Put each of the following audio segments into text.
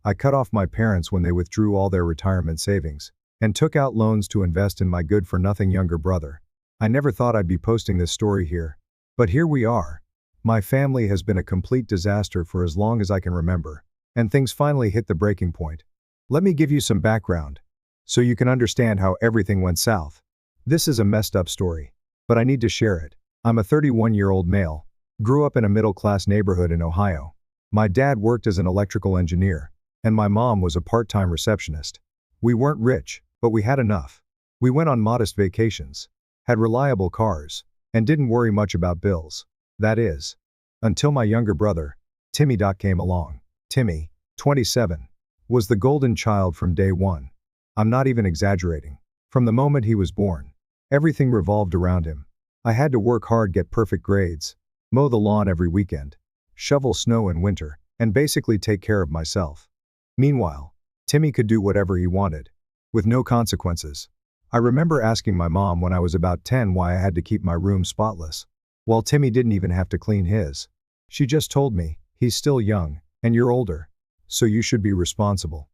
I cut off my parents when they withdrew all their retirement savings and took out loans to invest in my good-for-nothing younger brother. I never thought I'd be posting this story here. But here we are. My family has been a complete disaster for as long as I can remember, and things finally hit the breaking point. Let me give you some background, so you can understand how everything went south. This is a messed up story, but I need to share it. I'm a 31-year-old male, grew up in a middle-class neighborhood in Ohio. My dad worked as an electrical engineer, and my mom was a part-time receptionist. We weren't rich, but we had enough. We went on modest vacations, had reliable cars, and didn't worry much about bills. That is, until my younger brother, Timmy came along. Timmy, 27, was the golden child from day one. I'm not even exaggerating. From the moment he was born, everything revolved around him. I had to work hard, get perfect grades, mow the lawn every weekend, shovel snow in winter, and basically take care of myself. Meanwhile, Timmy could do whatever he wanted, with no consequences. I remember asking my mom when I was about 10 why I had to keep my room spotless, while Timmy didn't even have to clean his. She just told me, "He's still young, and you're older, so you should be responsible."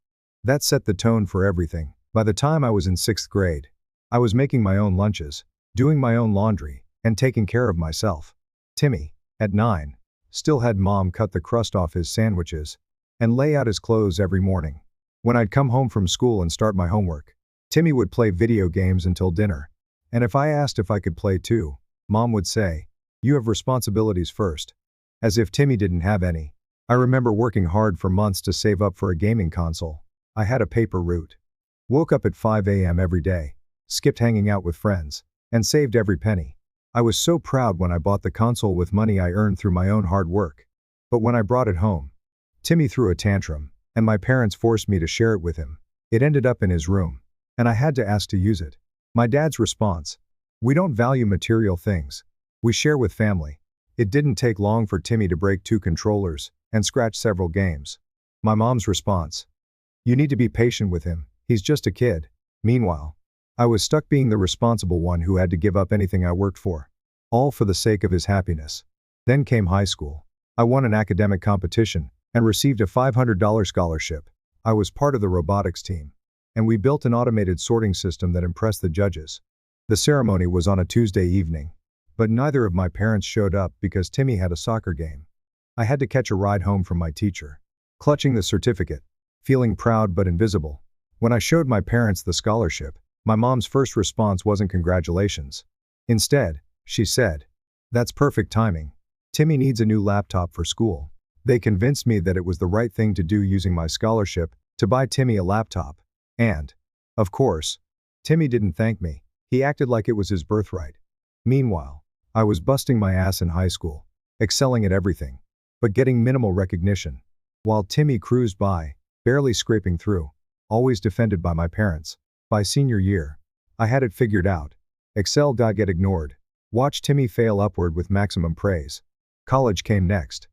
That set the tone for everything. By the time I was in 6th grade, I was making my own lunches, doing my own laundry, and taking care of myself. Timmy, at 9, still had mom cut the crust off his sandwiches and lay out his clothes every morning. When I'd come home from school and start my homework, Timmy would play video games until dinner. And if I asked if I could play too, mom would say, "You have responsibilities first." As if Timmy didn't have any. I remember working hard for months to save up for a gaming console. I had a paper route. Woke up at 5 a.m. every day, skipped hanging out with friends, and saved every penny. I was so proud when I bought the console with money I earned through my own hard work. But when I brought it home, Timmy threw a tantrum, and my parents forced me to share it with him. It ended up in his room, and I had to ask to use it. My dad's response: "We don't value material things. We share with family." It didn't take long for Timmy to break 2 controllers and scratch several games. My mom's response: "You need to be patient with him, he's just a kid." Meanwhile, I was stuck being the responsible one who had to give up anything I worked for, all for the sake of his happiness. Then came high school. I won an academic competition and received a $500 scholarship. I was part of the robotics team, and we built an automated sorting system that impressed the judges. The ceremony was on a Tuesday evening, but neither of my parents showed up because Timmy had a soccer game. I had to catch a ride home from my teacher, clutching the certificate, feeling proud but invisible. When I showed my parents the scholarship, my mom's first response wasn't congratulations. Instead, she said, "That's perfect timing. Timmy needs a new laptop for school." They convinced me that it was the right thing to do using my scholarship to buy Timmy a laptop. And, of course, Timmy didn't thank me. He acted like it was his birthright. Meanwhile, I was busting my ass in high school, excelling at everything, but getting minimal recognition. While Timmy cruised by, barely scraping through, always defended by my parents. By senior year, I had it figured out. Excel, get ignored. Watch Timmy fail upward with maximum praise. College came next.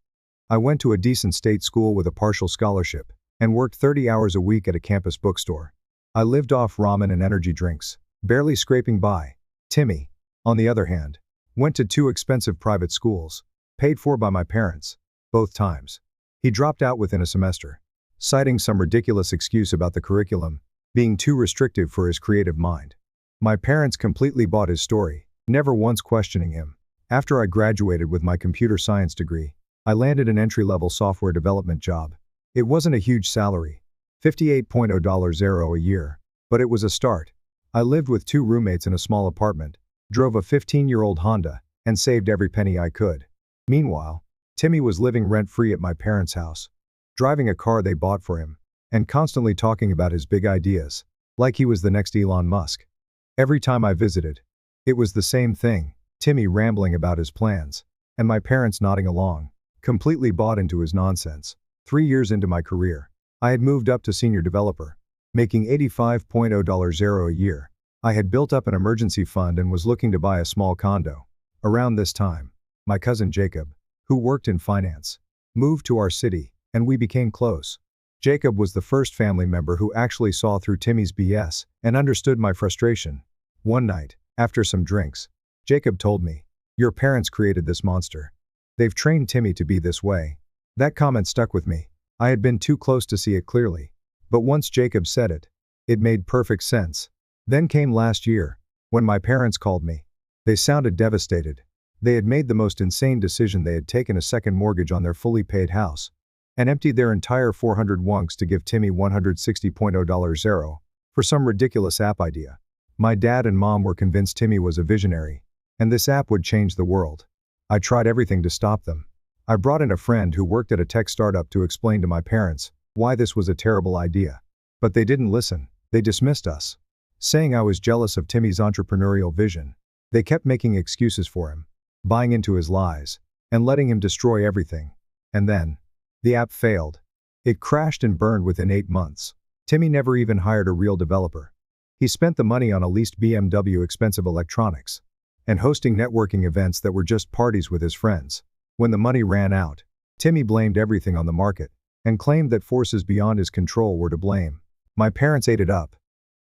I went to a decent state school with a partial scholarship, and worked 30 hours a week at a campus bookstore. I lived off ramen and energy drinks, barely scraping by. Timmy, on the other hand, went to 2 expensive private schools, paid for by my parents, both times. He dropped out within a semester, citing some ridiculous excuse about the curriculum being too restrictive for his creative mind. My parents completely bought his story, never once questioning him. After I graduated with my computer science degree, I landed an entry-level software development job. It wasn't a huge salary, $58.00 a year, but it was a start. I lived with 2 roommates in a small apartment, drove a 15-year-old Honda, and saved every penny I could. Meanwhile, Timmy was living rent-free at my parents' house, driving a car they bought for him, and constantly talking about his big ideas, like he was the next Elon Musk. Every time I visited, it was the same thing, Timmy rambling about his plans, and my parents nodding along, completely bought into his nonsense. 3 years into my career, I had moved up to senior developer, making $85.00 a year. I had built up an emergency fund and was looking to buy a small condo. Around this time, my cousin Jacob, who worked in finance, moved to our city, and we became close. Jacob was the first family member who actually saw through Timmy's BS and understood my frustration. One night, after some drinks, Jacob told me, "Your parents created this monster. They've trained Timmy to be this way." That comment stuck with me. I had been too close to see it clearly. But once Jacob said it, it made perfect sense. Then came last year, when my parents called me. They sounded devastated. They had made the most insane decision. They had taken a second mortgage on their fully paid house and emptied their entire 400 wonks to give Timmy $160.00 for some ridiculous app idea. My dad and mom were convinced Timmy was a visionary, and this app would change the world. I tried everything to stop them. I brought in a friend who worked at a tech startup to explain to my parents why this was a terrible idea. But they didn't listen. They dismissed us, saying I was jealous of Timmy's entrepreneurial vision. They kept making excuses for him, buying into his lies, and letting him destroy everything. And then, the app failed. It crashed and burned within 8 months. Timmy never even hired a real developer. He spent the money on a leased BMW expensive electronics and hosting networking events that were just parties with his friends. When the money ran out, Timmy blamed everything on the market and claimed that forces beyond his control were to blame. My parents ate it up.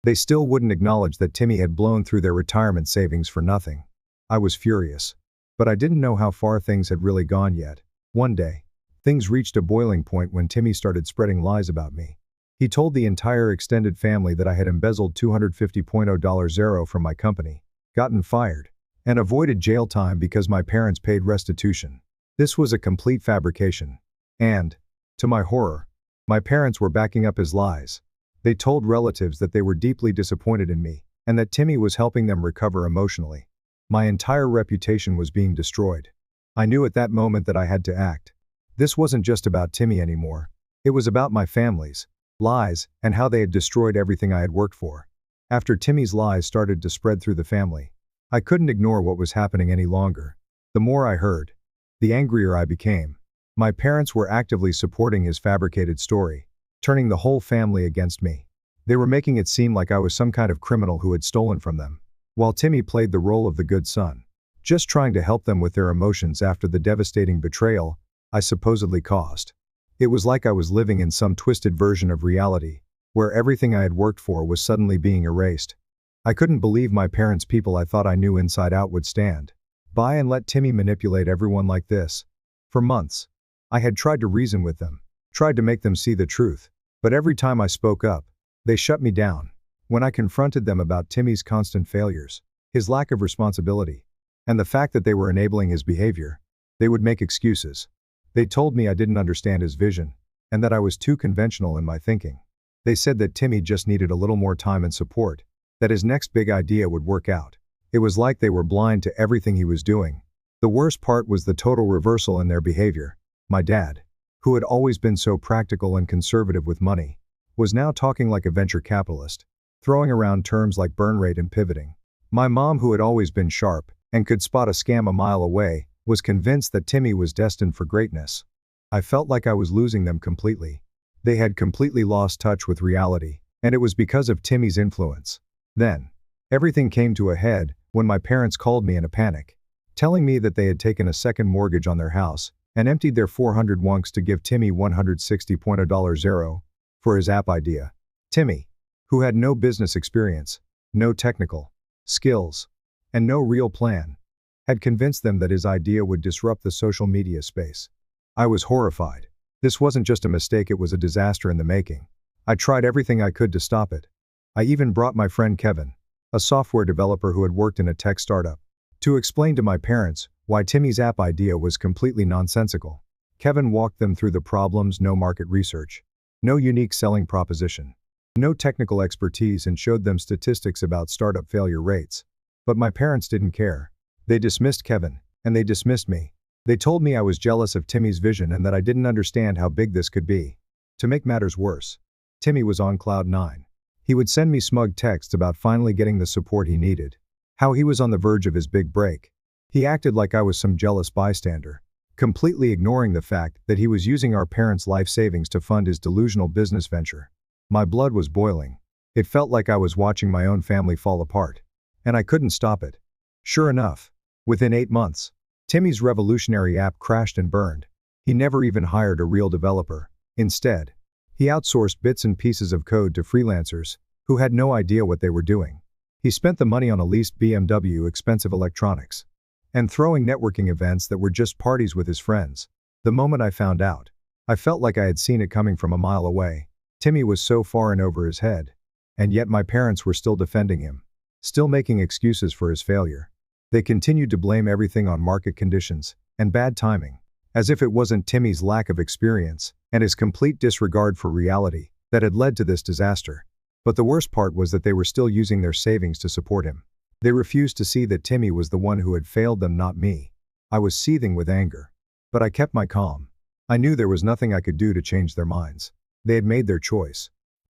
They still wouldn't acknowledge that Timmy had blown through their retirement savings for nothing. I was furious. But I didn't know how far things had really gone yet. One day, things reached a boiling point when Timmy started spreading lies about me. He told the entire extended family that I had embezzled $250.00 from my company, gotten fired, and avoided jail time because my parents paid restitution. This was a complete fabrication. And, to my horror, my parents were backing up his lies. They told relatives that they were deeply disappointed in me, and that Timmy was helping them recover emotionally. My entire reputation was being destroyed. I knew at that moment that I had to act. This wasn't just about Timmy anymore. It was about my family's lies and how they had destroyed everything I had worked for. After Timmy's lies started to spread through the family, I couldn't ignore what was happening any longer. The more I heard, the angrier I became. My parents were actively supporting his fabricated story, turning the whole family against me. They were making it seem like I was some kind of criminal who had stolen from them, while Timmy played the role of the good son, just trying to help them with their emotions after the devastating betrayal I supposedly caused. It was like I was living in some twisted version of reality, where everything I had worked for was suddenly being erased. I couldn't believe my parents, people I thought I knew inside out, would stand by and let Timmy manipulate everyone like this. For months, I had tried to reason with them, tried to make them see the truth, but every time I spoke up, they shut me down. When I confronted them about Timmy's constant failures, his lack of responsibility, and the fact that they were enabling his behavior, they would make excuses. They told me I didn't understand his vision, and that I was too conventional in my thinking. They said that Timmy just needed a little more time and support, that his next big idea would work out. It was like they were blind to everything he was doing. The worst part was the total reversal in their behavior. My dad, who had always been so practical and conservative with money, was now talking like a venture capitalist, throwing around terms like burn rate and pivoting. My mom, who had always been sharp and could spot a scam a mile away, was convinced that Timmy was destined for greatness. I felt like I was losing them completely. They had completely lost touch with reality, and it was because of Timmy's influence. Then, everything came to a head when my parents called me in a panic, telling me that they had taken a second mortgage on their house and emptied their 400 wonks to give Timmy $160.00 for his app idea. Timmy, who had no business experience, no technical skills, and no real plan, had convinced them that his idea would disrupt the social media space. I was horrified. This wasn't just a mistake, it was a disaster in the making. I tried everything I could to stop it. I even brought my friend Kevin, a software developer who had worked in a tech startup, to explain to my parents why Timmy's app idea was completely nonsensical. Kevin walked them through the problems: no market research, no unique selling proposition, no technical expertise, and showed them statistics about startup failure rates. But my parents didn't care. They dismissed Kevin, and they dismissed me. They told me I was jealous of Timmy's vision and that I didn't understand how big this could be. To make matters worse, Timmy was on cloud 9. He would send me smug texts about finally getting the support he needed, how he was on the verge of his big break. He acted like I was some jealous bystander, completely ignoring the fact that he was using our parents' life savings to fund his delusional business venture. My blood was boiling. It felt like I was watching my own family fall apart, and I couldn't stop it. Sure enough, within 8 months, Timmy's revolutionary app crashed and burned. He never even hired a real developer. Instead, he outsourced bits and pieces of code to freelancers who had no idea what they were doing. He spent the money on a leased BMW expensive electronics and throwing networking events that were just parties with his friends. The moment I found out, I felt like I had seen it coming from a mile away. Timmy was so far in over his head. And yet my parents were still defending him. Still making excuses for his failure. They continued to blame everything on market conditions and bad timing. As if it wasn't Timmy's lack of experience and his complete disregard for reality that had led to this disaster. But the worst part was that they were still using their savings to support him. They refused to see that Timmy was the one who had failed them, not me. I was seething with anger. But I kept my calm. I knew there was nothing I could do to change their minds. They had made their choice.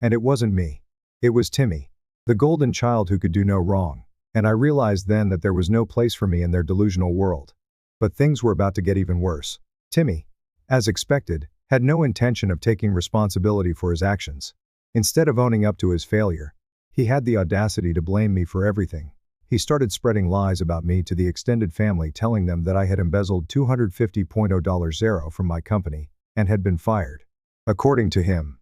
And it wasn't me. It was Timmy. The golden child who could do no wrong. And I realized then that there was no place for me in their delusional world. But things were about to get even worse. Timmy, as expected, had no intention of taking responsibility for his actions. Instead of owning up to his failure, he had the audacity to blame me for everything. He started spreading lies about me to the extended family, telling them that I had embezzled $250,000 from my company and had been fired. According to him,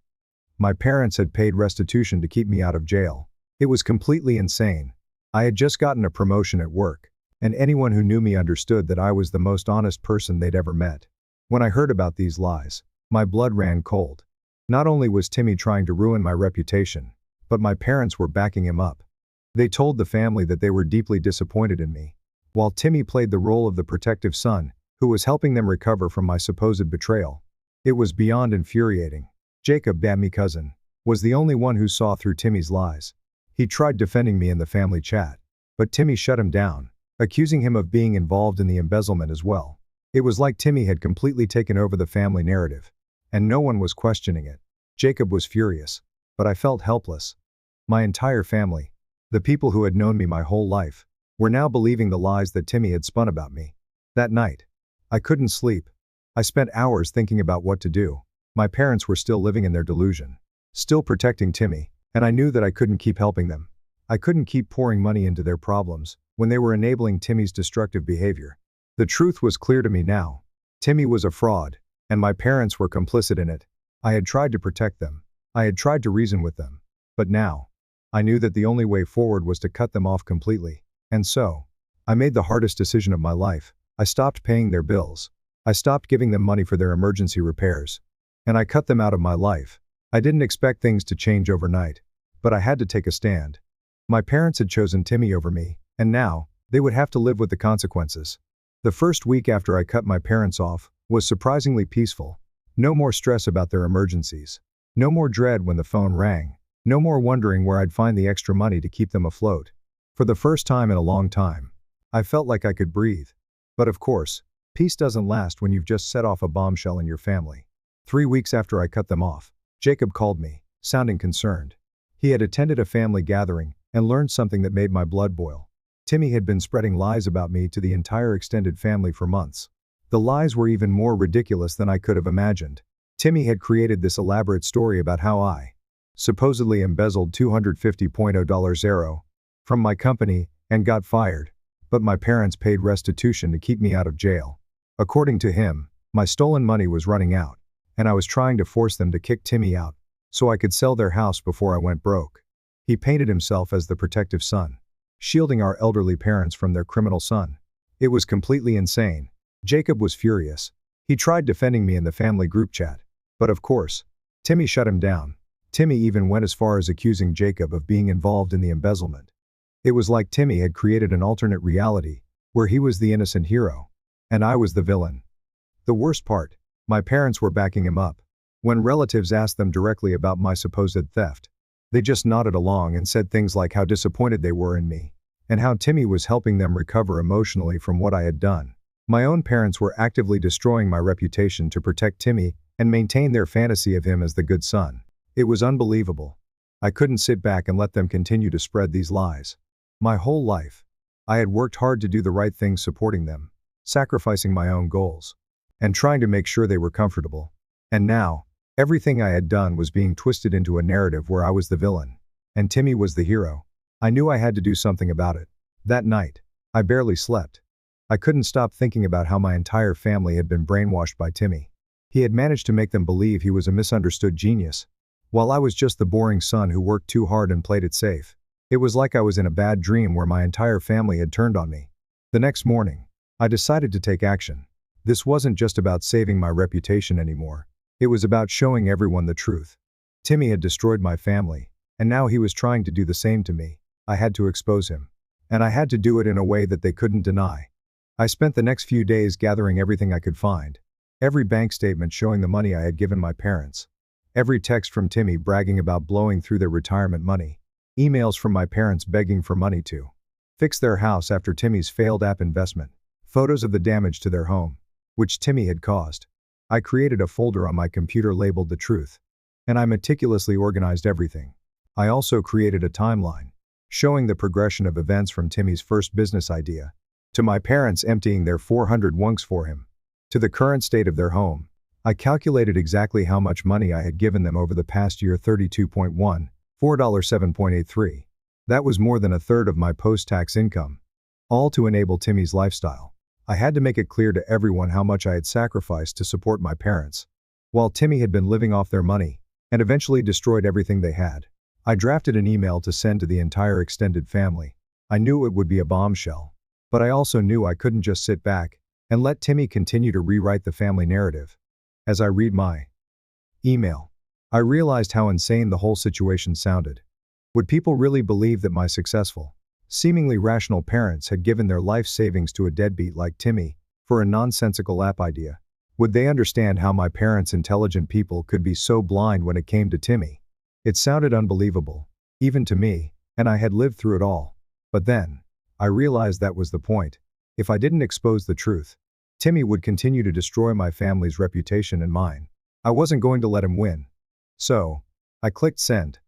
my parents had paid restitution to keep me out of jail. It was completely insane. I had just gotten a promotion at work, and anyone who knew me understood that I was the most honest person they'd ever met. When I heard about these lies, my blood ran cold. Not only was Timmy trying to ruin my reputation, but my parents were backing him up. They told the family that they were deeply disappointed in me, while Timmy played the role of the protective son, who was helping them recover from my supposed betrayal. It was beyond infuriating. Jacob, my cousin, was the only one who saw through Timmy's lies. He tried defending me in the family chat, but Timmy shut him down, accusing him of being involved in the embezzlement as well. It was like Timmy had completely taken over the family narrative, and no one was questioning it. Jacob was furious, but I felt helpless. My entire family, the people who had known me my whole life, were now believing the lies that Timmy had spun about me. That night, I couldn't sleep. I spent hours thinking about what to do. My parents were still living in their delusion, still protecting Timmy, and I knew that I couldn't keep helping them. I couldn't keep pouring money into their problems when they were enabling Timmy's destructive behavior. The truth was clear to me now. Timmy was a fraud, and my parents were complicit in it. I had tried to protect them. I had tried to reason with them. But now, I knew that the only way forward was to cut them off completely. And so, I made the hardest decision of my life. I stopped paying their bills. I stopped giving them money for their emergency repairs. And I cut them out of my life. I didn't expect things to change overnight. But I had to take a stand. My parents had chosen Timmy over me, and now, they would have to live with the consequences. The first week after I cut my parents off was surprisingly peaceful. No more stress about their emergencies. No more dread when the phone rang. No more wondering where I'd find the extra money to keep them afloat. For the first time in a long time, I felt like I could breathe. But of course, peace doesn't last when you've just set off a bombshell in your family. 3 weeks after I cut them off, Jacob called me, sounding concerned. He had attended a family gathering and learned something that made my blood boil. Timmy had been spreading lies about me to the entire extended family for months. The lies were even more ridiculous than I could have imagined. Timmy had created this elaborate story about how I supposedly embezzled $250,000 from my company and got fired, but my parents paid restitution to keep me out of jail. According to him, my stolen money was running out, and I was trying to force them to kick Timmy out so I could sell their house before I went broke. He painted himself as the protective son, shielding our elderly parents from their criminal son. It was completely insane. Jacob was furious. He tried defending me in the family group chat. But of course, Timmy shut him down. Timmy even went as far as accusing Jacob of being involved in the embezzlement. It was like Timmy had created an alternate reality, where he was the innocent hero, and I was the villain. The worst part, my parents were backing him up. When relatives asked them directly about my supposed theft, they just nodded along and said things like how disappointed they were in me, and how Timmy was helping them recover emotionally from what I had done. My own parents were actively destroying my reputation to protect Timmy and maintain their fantasy of him as the good son. It was unbelievable. I couldn't sit back and let them continue to spread these lies. My whole life, I had worked hard to do the right thing, supporting them, sacrificing my own goals, and trying to make sure they were comfortable. And now, everything I had done was being twisted into a narrative where I was the villain, and Timmy was the hero. I knew I had to do something about it. That night, I barely slept. I couldn't stop thinking about how my entire family had been brainwashed by Timmy. He had managed to make them believe he was a misunderstood genius, while I was just the boring son who worked too hard and played it safe. It was like I was in a bad dream where my entire family had turned on me. The next morning, I decided to take action. This wasn't just about saving my reputation anymore. It was about showing everyone the truth. Timmy had destroyed my family, and now he was trying to do the same to me. I had to expose him. And I had to do it in a way that they couldn't deny. I spent the next few days gathering everything I could find. Every bank statement showing the money I had given my parents. Every text from Timmy bragging about blowing through their retirement money. Emails from my parents begging for money to fix their house after Timmy's failed app investment. Photos of the damage to their home, which Timmy had caused. I created a folder on my computer labeled The Truth. And I meticulously organized everything. I also created a timeline, showing the progression of events from Timmy's first business idea, to my parents emptying their 400 wonks for him, to the current state of their home. I calculated exactly how much money I had given them over the past year: 32.1, $4.07.83. That was more than a third of my post-tax income. All to enable Timmy's lifestyle. I had to make it clear to everyone how much I had sacrificed to support my parents, while Timmy had been living off their money, and eventually destroyed everything they had. I drafted an email to send to the entire extended family. I knew it would be a bombshell. But I also knew I couldn't just sit back and let Timmy continue to rewrite the family narrative. As I read my email, I realized how insane the whole situation sounded. Would people really believe that my successful, seemingly rational parents had given their life savings to a deadbeat like Timmy for a nonsensical app idea? Would they understand how my parents' intelligent people could be so blind when it came to Timmy? It sounded unbelievable, even to me, and I had lived through it all. But then, I realized that was the point. If I didn't expose the truth, Timmy would continue to destroy my family's reputation and mine. I wasn't going to let him win. So, I clicked send.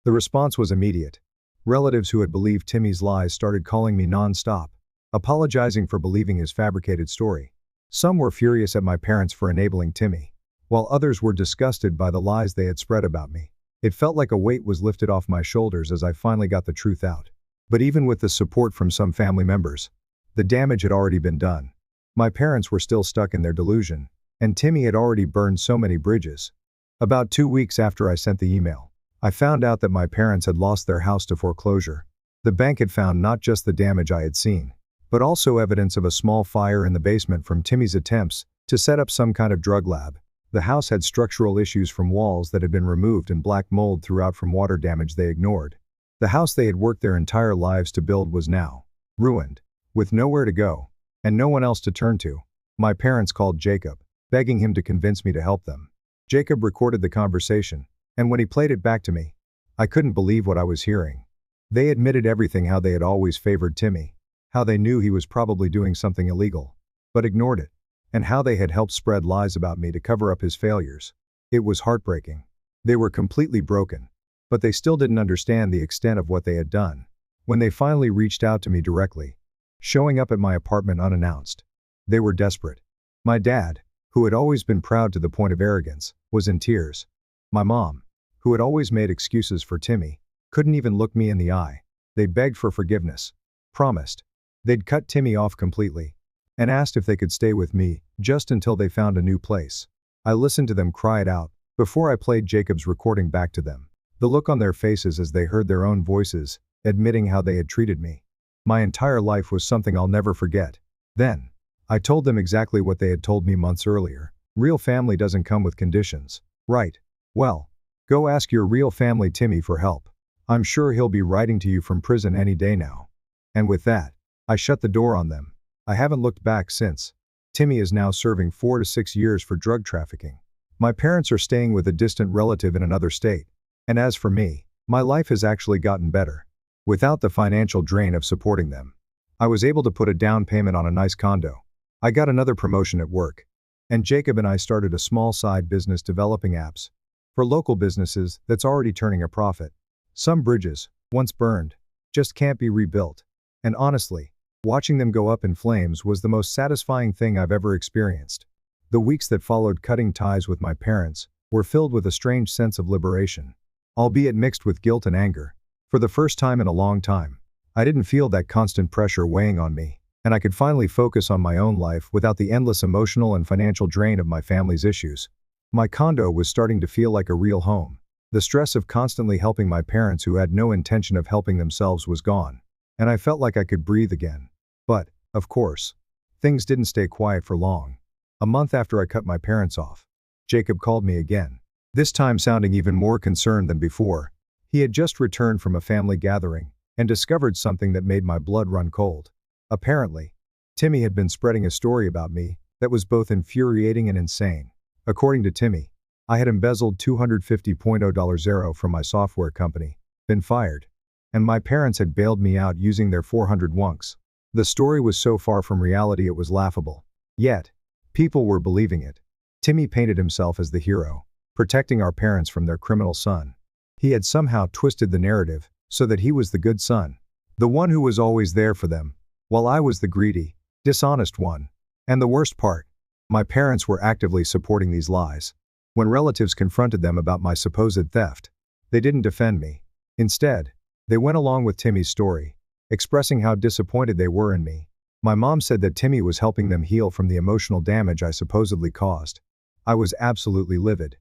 The response was immediate. Relatives who had believed Timmy's lies started calling me non-stop, apologizing for believing his fabricated story. Some were furious at my parents for enabling Timmy, while others were disgusted by the lies they had spread about me. It felt like a weight was lifted off my shoulders as I finally got the truth out. But even with the support from some family members, the damage had already been done. My parents were still stuck in their delusion, and Timmy had already burned so many bridges. About 2 weeks after I sent the email, I found out that my parents had lost their house to foreclosure. The bank had found not just the damage I had seen, but also evidence of a small fire in the basement from Timmy's attempts to set up some kind of drug lab. The house had structural issues from walls that had been removed and black mold throughout from water damage they ignored. The house they had worked their entire lives to build was now ruined, with nowhere to go, and no one else to turn to. My parents called Jacob, begging him to convince me to help them. Jacob recorded the conversation, and when he played it back to me, I couldn't believe what I was hearing. They admitted everything: how they had always favored Timmy, how they knew he was probably doing something illegal, but ignored it, and how they had helped spread lies about me to cover up his failures. It was heartbreaking. They were completely broken, but they still didn't understand the extent of what they had done. When they finally reached out to me directly, showing up at my apartment unannounced, they were desperate. My dad, who had always been proud to the point of arrogance, was in tears. My mom, who had always made excuses for Timmy, couldn't even look me in the eye. They begged for forgiveness, promised they'd cut Timmy off completely, and asked if they could stay with me just until they found a new place. I listened to them cry it out before I played Jacob's recording back to them. The look on their faces as they heard their own voices, admitting how they had treated me. My entire life was something I'll never forget. Then, I told them exactly what they had told me months earlier. Real family doesn't come with conditions. Right. Well, go ask your real family Timmy for help. I'm sure he'll be writing to you from prison any day now. And with that, I shut the door on them. I haven't looked back since. Timmy is now serving 4 to 6 years for drug trafficking. My parents are staying with a distant relative in another state. And as for me, my life has actually gotten better. Without the financial drain of supporting them, I was able to put a down payment on a nice condo. I got another promotion at work. And Jacob and I started a small side business developing apps for local businesses that's already turning a profit. Some bridges, once burned, just can't be rebuilt. And honestly, watching them go up in flames was the most satisfying thing I've ever experienced. The weeks that followed cutting ties with my parents were filled with a strange sense of liberation, albeit mixed with guilt and anger. For the first time in a long time, I didn't feel that constant pressure weighing on me, and I could finally focus on my own life without the endless emotional and financial drain of my family's issues. My condo was starting to feel like a real home. The stress of constantly helping my parents who had no intention of helping themselves was gone, and I felt like I could breathe again. But, of course, things didn't stay quiet for long. A month after I cut my parents off, Jacob called me again. This time sounding even more concerned than before. He had just returned from a family gathering and discovered something that made my blood run cold. Apparently, Timmy had been spreading a story about me that was both infuriating and insane. According to Timmy, I had embezzled $250,000 from my software company, been fired, and my parents had bailed me out using their 400 wonks. The story was so far from reality it was laughable. Yet, people were believing it. Timmy painted himself as the hero, protecting our parents from their criminal son. He had somehow twisted the narrative so that he was the good son, the one who was always there for them, while I was the greedy, dishonest one. And the worst part, my parents were actively supporting these lies. When relatives confronted them about my supposed theft, they didn't defend me. Instead, they went along with Timmy's story, expressing how disappointed they were in me. My mom said that Timmy was helping them heal from the emotional damage I supposedly caused. I was absolutely livid.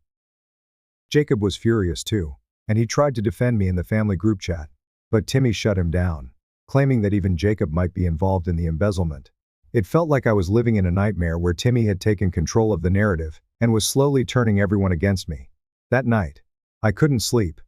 Jacob was furious too, and he tried to defend me in the family group chat. But Timmy shut him down, claiming that even Jacob might be involved in the embezzlement. It felt like I was living in a nightmare where Timmy had taken control of the narrative and was slowly turning everyone against me. That night, I couldn't sleep.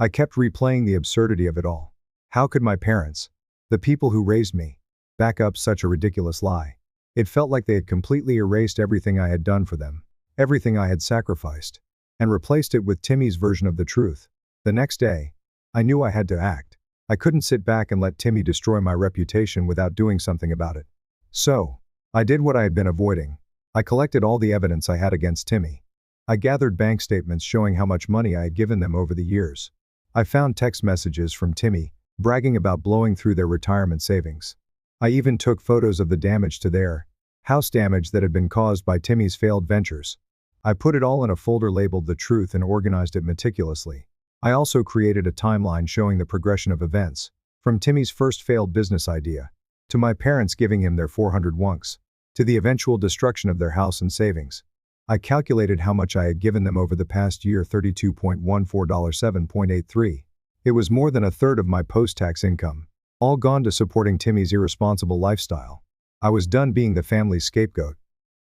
I kept replaying the absurdity of it all. How could my parents, the people who raised me, back up such a ridiculous lie? It felt like they had completely erased everything I had done for them, everything I had sacrificed, and replaced it with Timmy's version of the truth. The next day, I knew I had to act. I couldn't sit back and let Timmy destroy my reputation without doing something about it. So, I did what I had been avoiding. I collected all the evidence I had against Timmy. I gathered bank statements showing how much money I had given them over the years. I found text messages from Timmy, bragging about blowing through their retirement savings. I even took photos of the damage to their house, damage that had been caused by Timmy's failed ventures. I put it all in a folder labeled The Truth and organized it meticulously. I also created a timeline showing the progression of events, from Timmy's first failed business idea, to my parents giving him their 400 wonks, to the eventual destruction of their house and savings. I calculated how much I had given them over the past year, $32.14, It was more than a third of my post-tax income, all gone to supporting Timmy's irresponsible lifestyle. I was done being the family's scapegoat.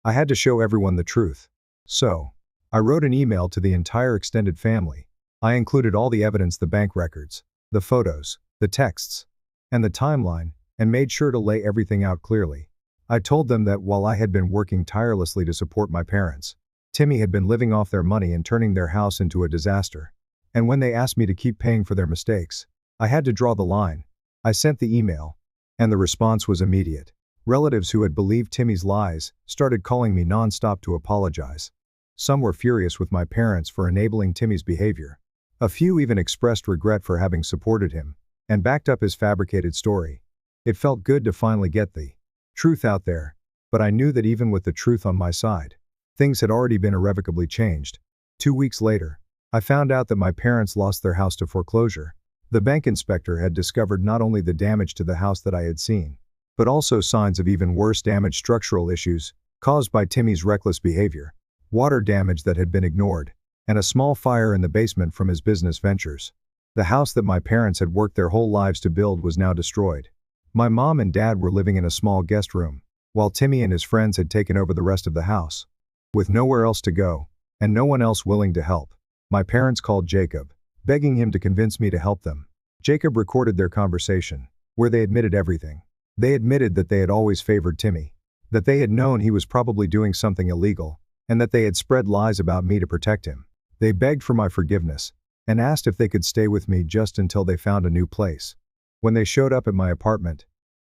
I had to show everyone the truth. So, I wrote an email to the entire extended family. I included all the evidence, the bank records, the photos, the texts, and the timeline, and made sure to lay everything out clearly. I told them that while I had been working tirelessly to support my parents, Timmy had been living off their money and turning their house into a disaster. And when they asked me to keep paying for their mistakes, I had to draw the line. I sent the email, and the response was immediate. Relatives who had believed Timmy's lies started calling me non-stop to apologize. Some were furious with my parents for enabling Timmy's behavior. A few even expressed regret for having supported him and backed up his fabricated story. It felt good to finally get the truth out there, but I knew that even with the truth on my side, things had already been irrevocably changed. 2 weeks later, I found out that my parents lost their house to foreclosure. The bank inspector had discovered not only the damage to the house that I had seen, but also signs of even worse damage, structural issues caused by Timmy's reckless behavior, water damage that had been ignored, and a small fire in the basement from his business ventures. The house that my parents had worked their whole lives to build was now destroyed. My mom and dad were living in a small guest room, while Timmy and his friends had taken over the rest of the house. With nowhere else to go, and no one else willing to help, my parents called Jacob, begging him to convince me to help them. Jacob recorded their conversation, where they admitted everything. They admitted that they had always favored Timmy, that they had known he was probably doing something illegal, and that they had spread lies about me to protect him. They begged for my forgiveness, and asked if they could stay with me just until they found a new place. When they showed up at my apartment,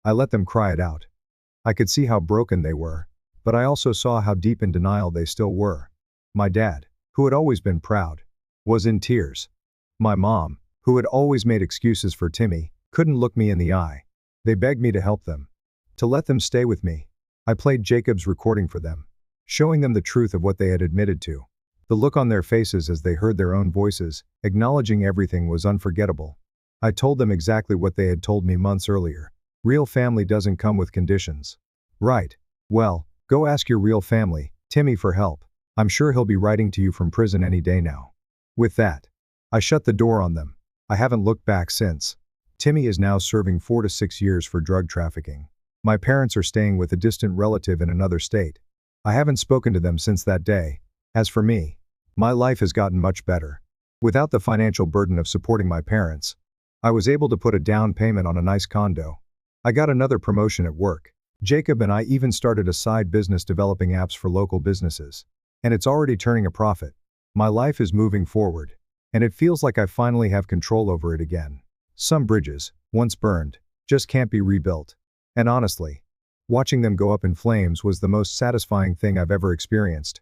I let them cry it out. I could see how broken they were, but I also saw how deep in denial they still were. My dad, who had always been proud, was in tears. My mom, who had always made excuses for Timmy, couldn't look me in the eye. They begged me to help them, to let them stay with me. I played Jacob's recording for them, showing them the truth of what they had admitted to. The look on their faces as they heard their own voices, acknowledging everything, was unforgettable. I told them exactly what they had told me months earlier. Real family doesn't come with conditions. Right. Well, go ask your real family, Timmy, for help. I'm sure he'll be writing to you from prison any day now. With that, I shut the door on them. I haven't looked back since. Timmy is now serving 4 to 6 years for drug trafficking. My parents are staying with a distant relative in another state. I haven't spoken to them since that day, As for me, my life has gotten much better. Without the financial burden of supporting my parents, I was able to put a down payment on a nice condo. I got another promotion at work. Jacob and I even started a side business developing apps for local businesses. And it's already turning a profit. My life is moving forward. And it feels like I finally have control over it again. Some bridges, once burned, just can't be rebuilt. And honestly, watching them go up in flames was the most satisfying thing I've ever experienced.